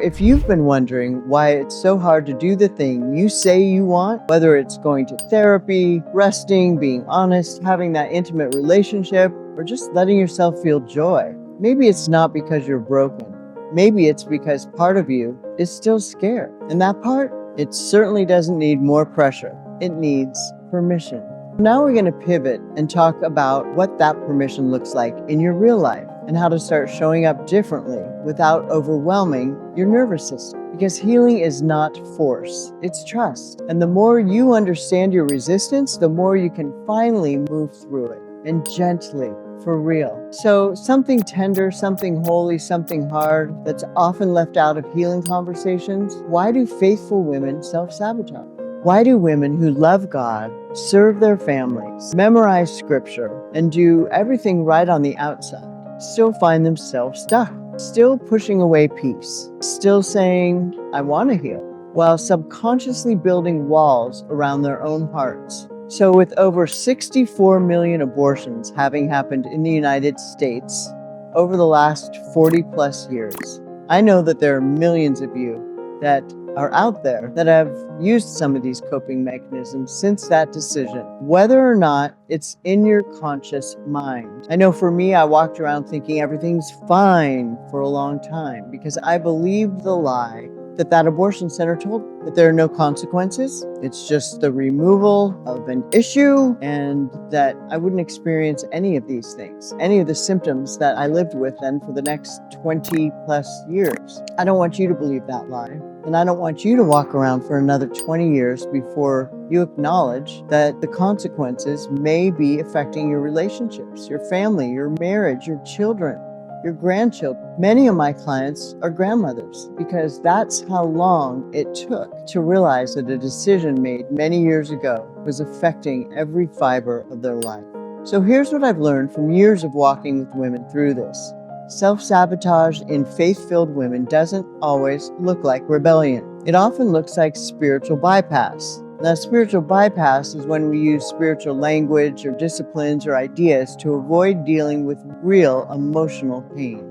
If you've been wondering why it's so hard to do the thing you say you want, whether it's going to therapy, resting, being honest, having that intimate relationship, or just letting yourself feel joy, maybe it's not because you're broken. Maybe it's because part of you is still scared. And that part, it certainly doesn't need more pressure. It needs permission. Now we're going to pivot and talk about what that permission looks like in your real life and how to start showing up differently without overwhelming your nervous system. Because healing is not force, it's trust. And the more you understand your resistance, the more you can finally move through it, and gently, for real. So something tender, something holy, something hard that's often left out of healing conversations. Why do faithful women self-sabotage? Why do women who love God, serve their families, memorize scripture, and do everything right on the outside still find themselves stuck, still pushing away peace, still saying, I want to heal, while subconsciously building walls around their own hearts? So with over 64 million abortions having happened in the United States over the last 40 plus years, I know that there are millions of you that are out there that have used some of these coping mechanisms since that decision, whether or not it's in your conscious mind. I know for me, I walked around thinking everything's fine for a long time because I believed the lie that abortion center told me, that there are no consequences. It's just the removal of an issue, and that I wouldn't experience any of these things, any of the symptoms that I lived with then for the next 20 plus years. I don't want you to believe that lie. And I don't want you to walk around for another 20 years before you acknowledge that the consequences may be affecting your relationships, your family, your marriage, your children, your grandchildren. Many of my clients are grandmothers because that's how long it took to realize that a decision made many years ago was affecting every fiber of their life. So here's what I've learned from years of walking with women through this. Self-sabotage in faith-filled women doesn't always look like rebellion. It often looks like spiritual bypass. Now, spiritual bypass is when we use spiritual language or disciplines or ideas to avoid dealing with real emotional pain.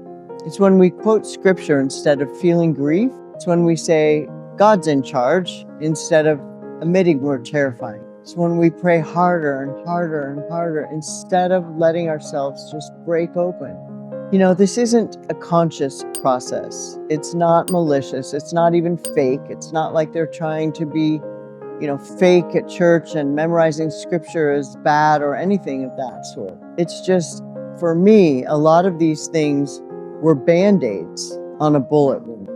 It's when we quote scripture instead of feeling grief. It's when we say, God's in charge, instead of admitting we're terrifying. It's when we pray harder and harder and harder instead of letting ourselves just break open. You know, this isn't a conscious process. It's not malicious. It's not even fake. It's not like they're trying to be, fake at church and memorizing scripture is bad or anything of that sort. It's just, for me, a lot of these things were Band-Aids on a bullet wound.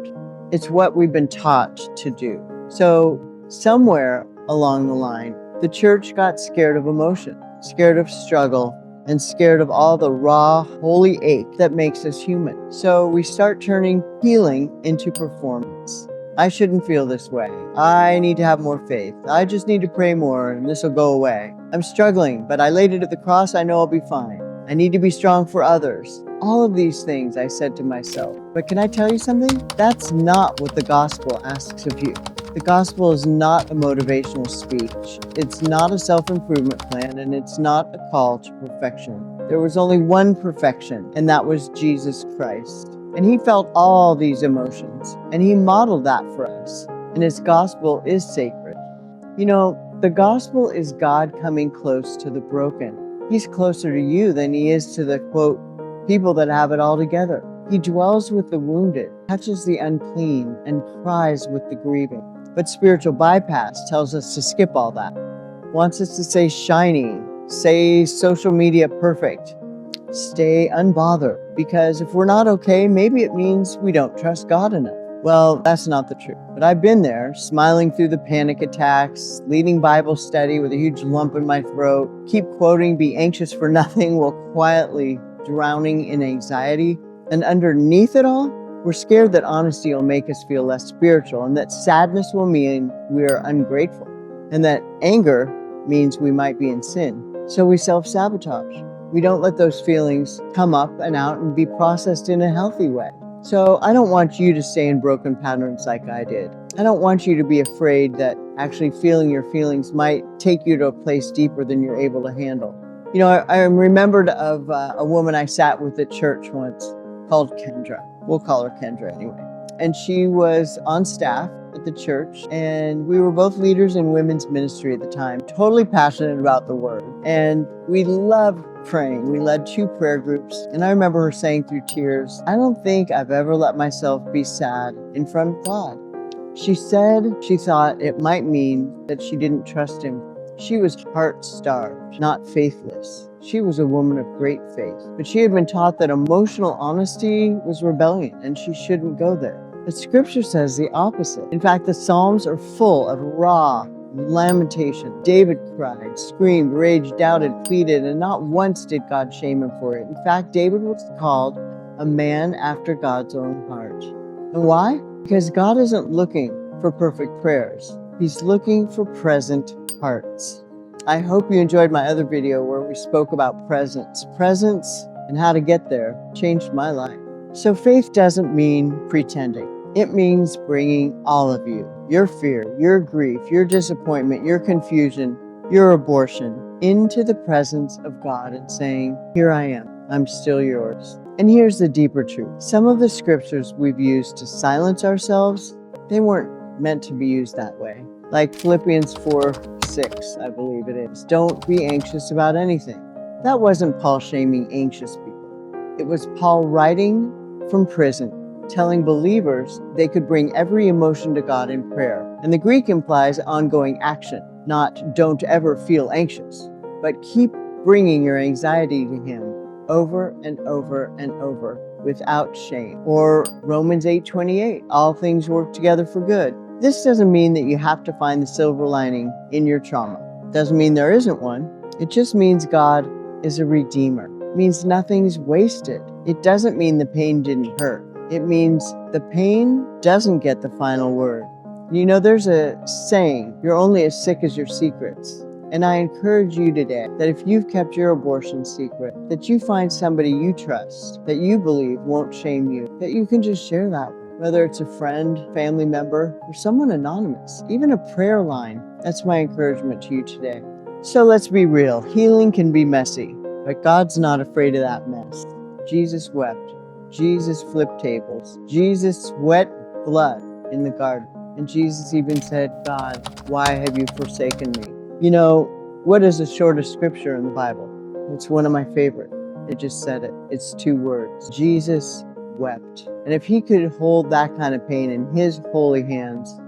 It's what we've been taught to do. So somewhere along the line, the church got scared of emotion, scared of struggle, and scared of all the raw, holy ache that makes us human. So we start turning healing into performance. I shouldn't feel this way. I need to have more faith. I just need to pray more and this will go away. I'm struggling, but I laid it at the cross. I know I'll be fine. I need to be strong for others. All of these things I said to myself. But can I tell you something? That's not what the gospel asks of you. The gospel is not a motivational speech. It's not a self-improvement plan, and it's not a call to perfection. There was only one perfection, and that was Jesus Christ. And he felt all these emotions, and he modeled that for us. And his gospel is sacred. You know, the gospel is God coming close to the broken. He's closer to you than he is to the, quote, people that have it all together. He dwells with the wounded, touches the unclean, and cries with the grieving. But spiritual bypass tells us to skip all that. Wants us to say shiny, say social media perfect, stay unbothered. Because if we're not okay, maybe it means we don't trust God enough. Well, that's not the truth. But I've been there, smiling through the panic attacks, leading Bible study with a huge lump in my throat, keep quoting, be anxious for nothing, while quietly drowning in anxiety. And underneath it all, we're scared that honesty will make us feel less spiritual, and that sadness will mean we're ungrateful, and that anger means we might be in sin. So we self-sabotage. We don't let those feelings come up and out and be processed in a healthy way. So I don't want you to stay in broken patterns like I did. I don't want you to be afraid that actually feeling your feelings might take you to a place deeper than you're able to handle. You know, I remembered of a woman I sat with at church once called Kendra. We'll call her Kendra anyway. and she was on staff at the church, and we were both leaders in women's ministry at the time, totally passionate about the word. And we loved praying. We led 2 prayer groups, and I remember her saying through tears, "I don't think I've ever let myself be sad in front of God." She said she thought it might mean that she didn't trust him. She was heart-starved, not faithless. She was a woman of great faith, but she had been taught that emotional honesty was rebellion and she shouldn't go there. But scripture says the opposite. In fact, the Psalms are full of raw lamentation. David cried, screamed, raged, doubted, pleaded, and not once did God shame him for it. In fact, David was called a man after God's own heart. And why? Because God isn't looking for perfect prayers. He's looking for present hearts. I hope you enjoyed my other video where we spoke about presence. Presence and how to get there changed my life. So faith doesn't mean pretending. It means bringing all of you, your fear, your grief, your disappointment, your confusion, your abortion, into the presence of God and saying, "Here I am, I'm still yours." And here's the deeper truth. Some of the scriptures we've used to silence ourselves, they weren't meant to be used that way. Like Philippians 4:6, I believe it is. Don't be anxious about anything. That wasn't Paul shaming anxious people. It was Paul writing from prison, telling believers they could bring every emotion to God in prayer. And the Greek implies ongoing action, not don't ever feel anxious, but keep bringing your anxiety to him over and over and over without shame. Or Romans 8:28, all things work together for good. This doesn't mean that you have to find the silver lining in your trauma. Doesn't mean there isn't one. It just means God is a redeemer. It means nothing's wasted. It doesn't mean the pain didn't hurt. It means the pain doesn't get the final word. You know, there's a saying, you're only as sick as your secrets. And I encourage you today that if you've kept your abortion secret, that you find somebody you trust, that you believe won't shame you, that you can just share that with. Whether it's a friend, family member, or someone anonymous, even a prayer line. That's my encouragement to you today. So let's be real. Healing can be messy, but God's not afraid of that mess. Jesus wept. Jesus flipped tables. Jesus sweat blood in the garden. And Jesus even said, "God, why have you forsaken me?" You know, what is the shortest scripture in the Bible? It's one of my favorite. It just said it. It's 2 words. Jesus wept. And if he could hold that kind of pain in his holy hands.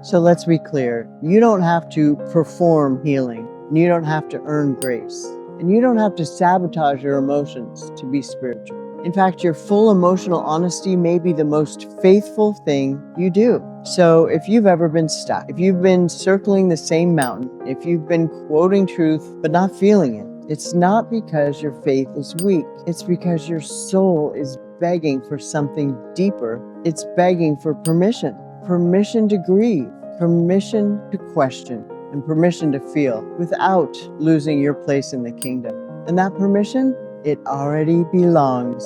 So let's be clear. You don't have to perform healing. And you don't have to earn grace. And you don't have to sabotage your emotions to be spiritual. In fact, your full emotional honesty may be the most faithful thing you do. So if you've ever been stuck, if you've been circling the same mountain, if you've been quoting truth but not feeling it, it's not because your faith is weak. It's because your soul is begging for something deeper. It's begging for permission. Permission to grieve, permission to question, and permission to feel without losing your place in the kingdom. And that permission, it already belongs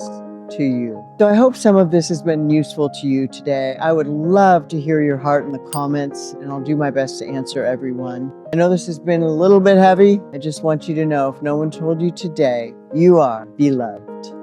to you. So I hope some of this has been useful to you today. I would love to hear your heart in the comments, and I'll do my best to answer everyone. I know this has been a little bit heavy. I just want you to know, if no one told you today, you are beloved.